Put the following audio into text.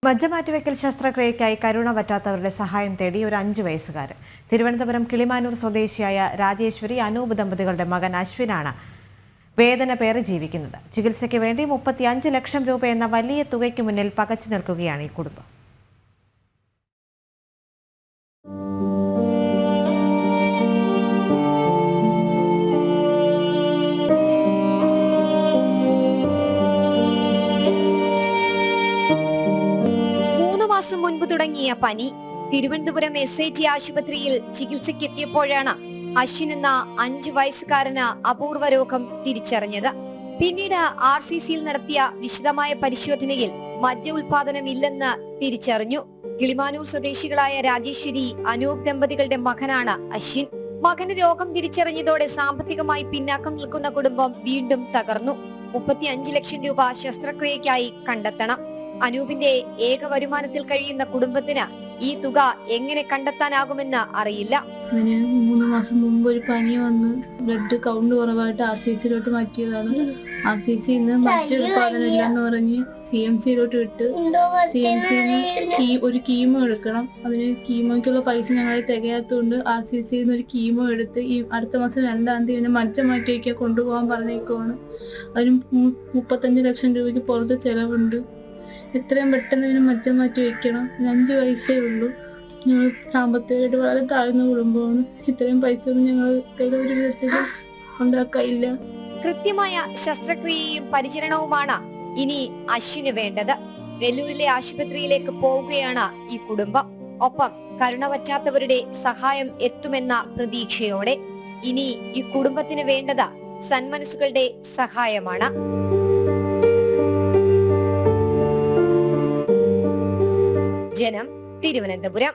മജ്ജമാറ്റിവെക്കൽ ശസ്ത്രക്രിയയ്ക്കായി കരുണ പറ്റാത്തവരുടെ സഹായം തേടി ഒരു 5 വയസ്സുകാരൻ. തിരുവനന്തപുരം കിളിമാനൂർ സ്വദേശിയായ രാജേശ്വരി അനൂപ് ദമ്പതികളുടെ മകൻ അശ്വിനാണ് വേദന പേറി ജീവിക്കുന്നത്. ചികിത്സയ്ക്ക് വേണ്ടി 35 ലക്ഷം രൂപ എന്ന വലിയ തുകയ്ക്ക് മുന്നിൽ പകച്ചു നിൽക്കുകയാണ് ഈ കുടുംബം. മാസം മുൻപ് തുടങ്ങിയ പനി തിരുവനന്തപുരം SIT ആശുപത്രിയിൽ ചികിത്സയ്ക്കെത്തിയപ്പോഴാണ് അശ്വിൻ എന്ന 5 വയസ്സുകാരന് അപൂർവ രോഗം തിരിച്ചറിഞ്ഞത്. പിന്നീട് RCCയിൽ നടത്തിയ വിശദമായ പരിശോധനയിൽ മദ്യ ഉൽപാദനം ഇല്ലെന്ന് തിരിച്ചറിഞ്ഞു. കിളിമാനൂർ സ്വദേശികളായ രാജേശ്വരി അനൂപ് ദമ്പതികളുടെ മകനാണ് അശ്വിൻ. മകന് രോഗം തിരിച്ചറിഞ്ഞതോടെ സാമ്പത്തികമായി പിന്നാക്കം നിൽക്കുന്ന കുടുംബം വീണ്ടും തകർന്നു. 35 ലക്ഷം രൂപ ശസ്ത്രക്രിയയ്ക്കായി കണ്ടെത്തണം. അനൂപിന്റെ ഏക വരുമാനത്തിൽ കഴിയുന്ന കുടുംബത്തിന് ഈ തുക എങ്ങനെ കണ്ടെത്താനാകുമെന്ന് അറിയില്ല. 3 മാസം മുമ്പ് ഒരു പനി വന്ന് ബ്ലഡ് കൗണ്ട് കുറവായിട്ട് RCCയിലോട്ട് മാറ്റിയതാണ്. RCC മറ്റ് ഉൽപാദനം ഇല്ലെന്ന് പറഞ്ഞ് CMCയിലോട്ട് വിട്ട് CMCയിൽ ഒരു കീമോ എടുക്കണം. അതിന് കീമോയ്ക്കുള്ള പൈസ ഞങ്ങൾ തികയാത്തതുകൊണ്ട് RCCയിൽ ഒരു കീമോ എടുത്ത് ഈ അടുത്ത മാസം 2-ാം തീയതി മജ്ജ മാറ്റി വയ്ക്കാൻ കൊണ്ടുപോകാൻ പറഞ്ഞേക്കുവാണ്. അതിന് 35 ലക്ഷം രൂപയ്ക്ക് പുറത്ത് ചെലവുണ്ട്. എത്രയും പെട്ടെന്ന് ഇതിന് മജ്ജ മാറ്റി വെക്കണം. 5 വയസ്സേ ഉള്ളൂ. ഞങ്ങൾ സാമ്പത്തികമായിട്ട് വളരെ താഴ്ന്ന കുടുംബമാണ്. ഇത്രയും പൈസ ഒന്നും ഞങ്ങൾ കയ്യിൽ ഒരു വിധത്തിൽ ഉണ്ടാക്കാനില്ല. കൃത്യമായ ശസ്ത്രക്രിയയും പരിചരണവുമാണ് ഇനി അശ്വിന് വേണ്ടത്. വെല്ലൂരിലെ ആശുപത്രിയിലേക്ക് പോവുകയാണ് ഈ കുടുംബം. ഒപ്പം കരുണ പറ്റാത്തവരുടെ സഹായം എത്തുമെന്ന പ്രതീക്ഷയോടെ. ഇനി ഈ കുടുംബത്തിന് വേണ്ടത് സന്മനസ്സുകളുടെ സഹായമാണ്. ജനം, തിരുവനന്തപുരം.